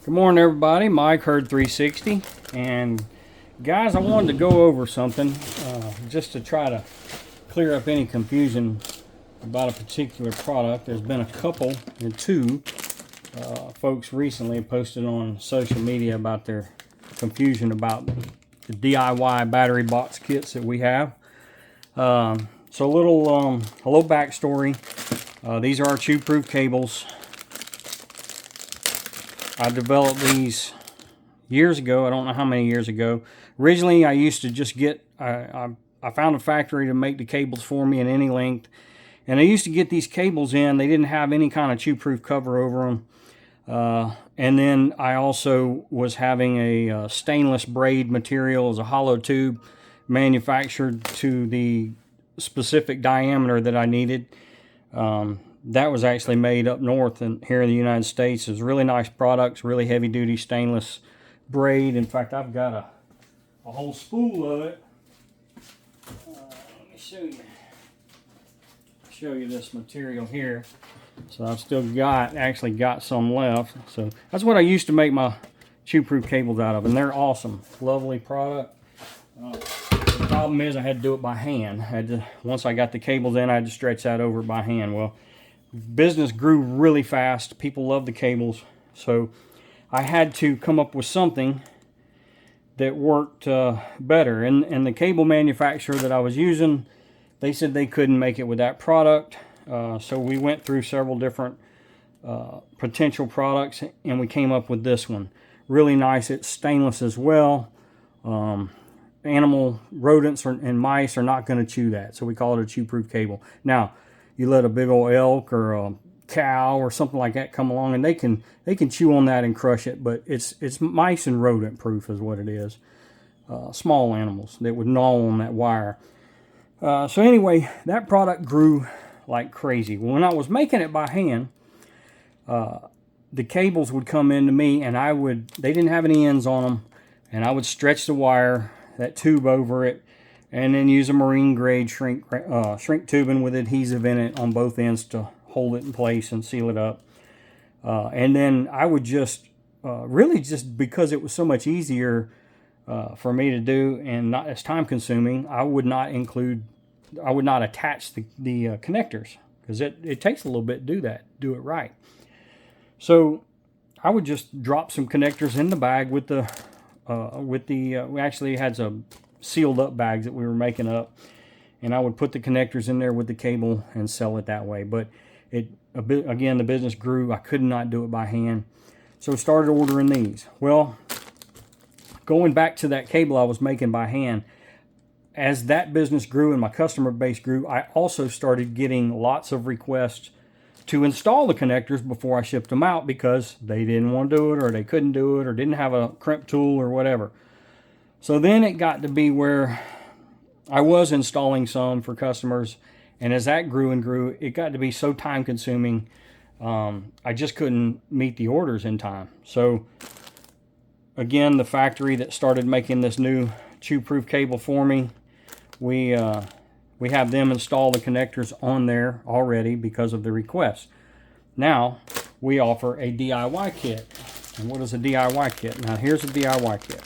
Good morning, everybody. Mike Herd 360, and guys, I wanted to go over something just to try to clear up any confusion about a particular product. There's been a couple and two folks recently posted on social media about their confusion about the DIY battery box kits that we have. So a little backstory. These are our Chewproof cables. I developed these years ago. I don't know how many years ago. Originally, I used to just get, I found a factory to make the cables for me in any length. And I used to get these cables in. They didn't have any kind of Chewproof cover over them. And then I also was having a stainless braid material as a hollow tube manufactured to the specific diameter that I needed. That was actually made up north and here in the United States. It's really nice products, really heavy duty stainless braid. In fact, I've got a whole spool of it. Let me show you this material here. So I've still actually got some left. So that's what I used to make my Chewproof cables out of, and they're awesome, lovely product. The problem is I had to do it by hand. Once I got the cables in, I had to stretch that over by hand. Well, business grew really fast. People love the cables, so I had to come up with something that worked better. And the cable manufacturer that I was using, they said they couldn't make it with that product. So we went through several different potential products, and we came up with this one. Really nice. It's stainless as well. Animal rodents and mice are not going to chew that, so we call it a Chewproof cable. Now, you let a big old elk or a cow or something like that come along, and they can chew on that and crush it, but it's mice and rodent proof is what it is. Small animals that would gnaw on that wire. So anyway, that product grew like crazy. When I was making it by hand, the cables would come into me, and they didn't have any ends on them, and I would stretch the wire, that tube over it, and then use a marine grade shrink tubing with adhesive in it on both ends to hold it in place and seal it up. And then I would just really, just because it was so much easier for me to do and not as time consuming, I would not attach the connectors, because it takes a little bit to do it right. So I would just drop some connectors in the bag we actually had some sealed up bags that we were making up, and I would put the connectors in there with the cable and sell it that way. But again, the business grew. I could not do it by hand, so started ordering these. Well, going back to that cable I was making by hand, as that business grew and my customer base grew, I also started getting lots of requests to install the connectors before I shipped them out, because they didn't want to do it, or they couldn't do it, or didn't have a crimp tool or whatever. So then it got to be where I was installing some for customers, and as that grew and grew, it got to be so time consuming, I just couldn't meet the orders in time. So again, the factory that started making this new Chewproof cable for me, we have them install the connectors on there already because of the request. Now we offer a DIY kit. And what is a DIY kit? Now here's a DIY kit.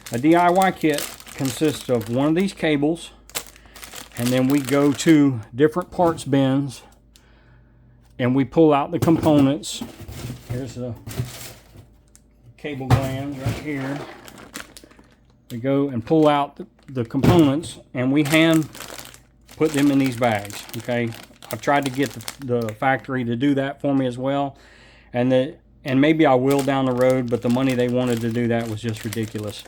A DIY kit consists of one of these cables, and then we go to different parts bins and we pull out the components. Here's the cable glands right here. We go and pull out the components, and we hand put them in these bags. Okay, I've tried to get the factory to do that for me as well, and maybe I will down the road, but the money they wanted to do that was just ridiculous.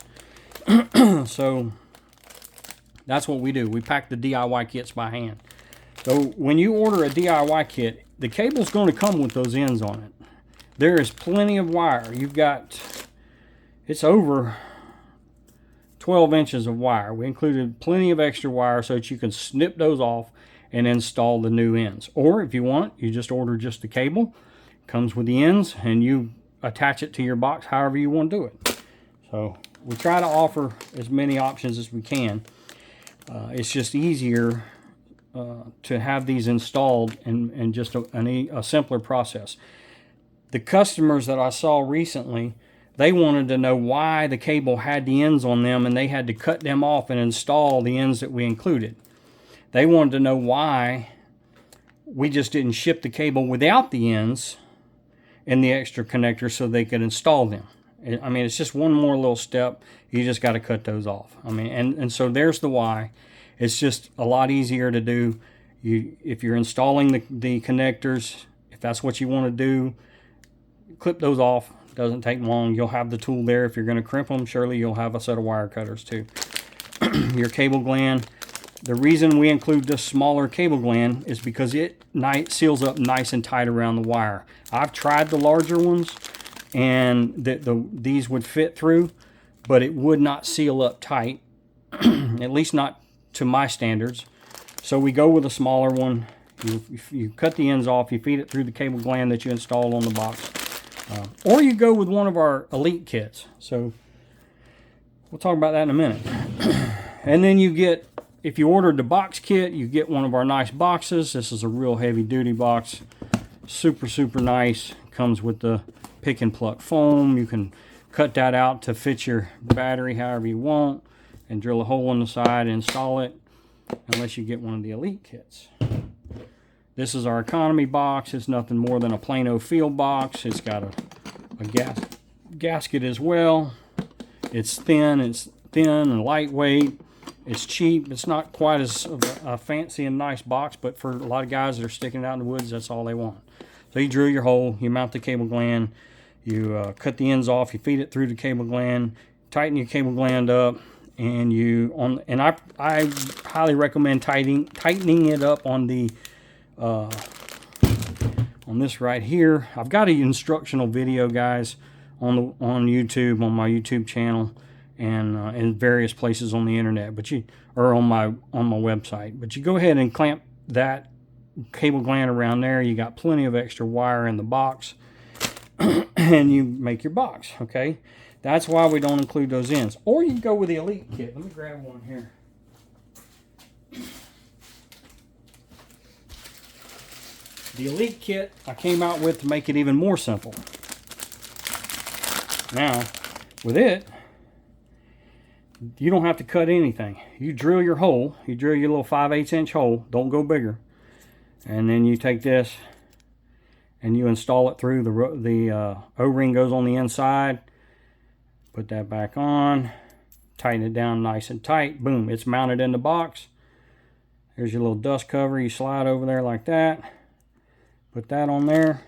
So that's what we do. We pack the DIY kits by hand. So when you order a DIY kit, the cable's going to come with those ends on it. There is plenty of wire. It's over 12 inches of wire. We included plenty of extra wire so that you can snip those off and install the new ends. Or if you want, you just order just the cable. It comes with the ends, and you attach it to your box however you want to do it. So we try to offer as many options as we can. It's just easier to have these installed and just a simpler process. The customers that I saw recently, They wanted to know why the cable had the ends on them and they had to cut them off and install the ends that we included. They wanted to know why we just didn't ship the cable without the ends and the extra connectors so they could install them. I mean, it's just one more little step. You just got to cut those off. I mean, and so there's the why. It's just a lot easier to do. If you're installing the connectors, if that's what you want to do, clip those off. Doesn't take long. You'll have the tool there. If you're going to crimp them, surely you'll have a set of wire cutters too. Your cable gland. The reason we include this smaller cable gland is because it seals up nice and tight around the wire. I've tried the larger ones, and these would fit through, but it would not seal up tight, at least not to my standards. So we go with a smaller one. You cut the ends off, you feed it through the cable gland that you installed on the box. Or you go with one of our Elite kits. So we'll talk about that in a minute. And then you get, if you ordered the box kit, you get one of our nice boxes. This is a real heavy duty box. Super, super nice. Comes with the pick and pluck foam. You can cut that out to fit your battery however you want and drill a hole in the side and install it, unless you get one of the Elite kits. This is our economy box. It's nothing more than a plain old field box. It's got a gasket as well. It's thin and lightweight. It's cheap. It's not quite as a fancy and nice box, but for a lot of guys that are sticking it out in the woods, that's all they want. So you drill your hole, you mount the cable gland, you cut the ends off, you feed it through the cable gland, tighten your cable gland up, and I highly recommend tightening it up on the on this right here. I've got an instructional video, guys, on YouTube, on my YouTube channel, and in various places on the internet, or on my website. But you go ahead and clamp that cable gland around there. You got plenty of extra wire in the box, and you make your box. Okay, that's why we don't include those ends. Or you can go with the Elite kit. Let me grab one here. The Elite kit I came out with to make it even more simple. Now, with it, you don't have to cut anything. You drill your hole. You drill your little 5/8 inch hole. Don't go bigger. And then you take this and you install it through. The O-ring goes on the inside. Put that back on. Tighten it down nice and tight. Boom, it's mounted in the box. Here's your little dust cover. You slide over there like that. Put that on there.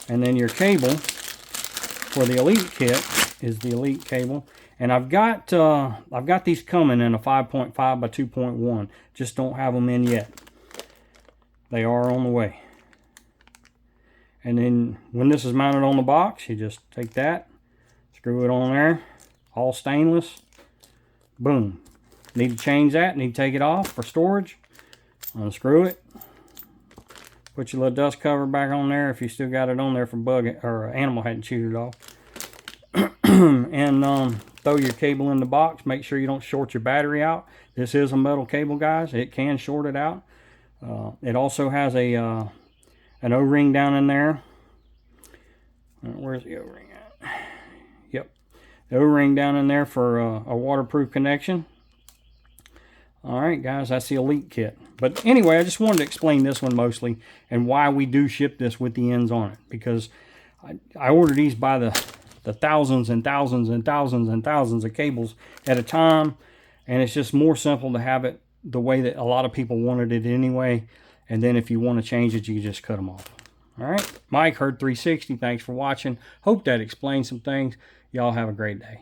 And then your cable for the Elite kit is the Elite cable. And I've got these coming in a 5.5 by 2.1. Just don't have them in yet. They are on the way. And then when this is mounted on the box, you just take that, screw it on there, all stainless. Boom. Need to change that, need to take it off for storage. Unscrew it. Put your little dust cover back on there if you still got it on there for bug or animal hadn't chewed it off. And throw your cable in the box. Make sure you don't short your battery out. This is a metal cable, guys. It can short it out. It also has an O-ring down in there. Where's the O-ring at? Yep. The O-ring down in there for a waterproof connection. Alright guys, that's the Elite kit. But anyway, I just wanted to explain this one mostly and why we do ship this with the ends on it. Because I order these by the thousands and thousands and thousands and thousands of cables at a time. And it's just more simple to have it the way that a lot of people wanted it anyway. And then if you want to change it, you just cut them off. Alright, Mike, Herd 360, thanks for watching. Hope that explains some things. Y'all have a great day.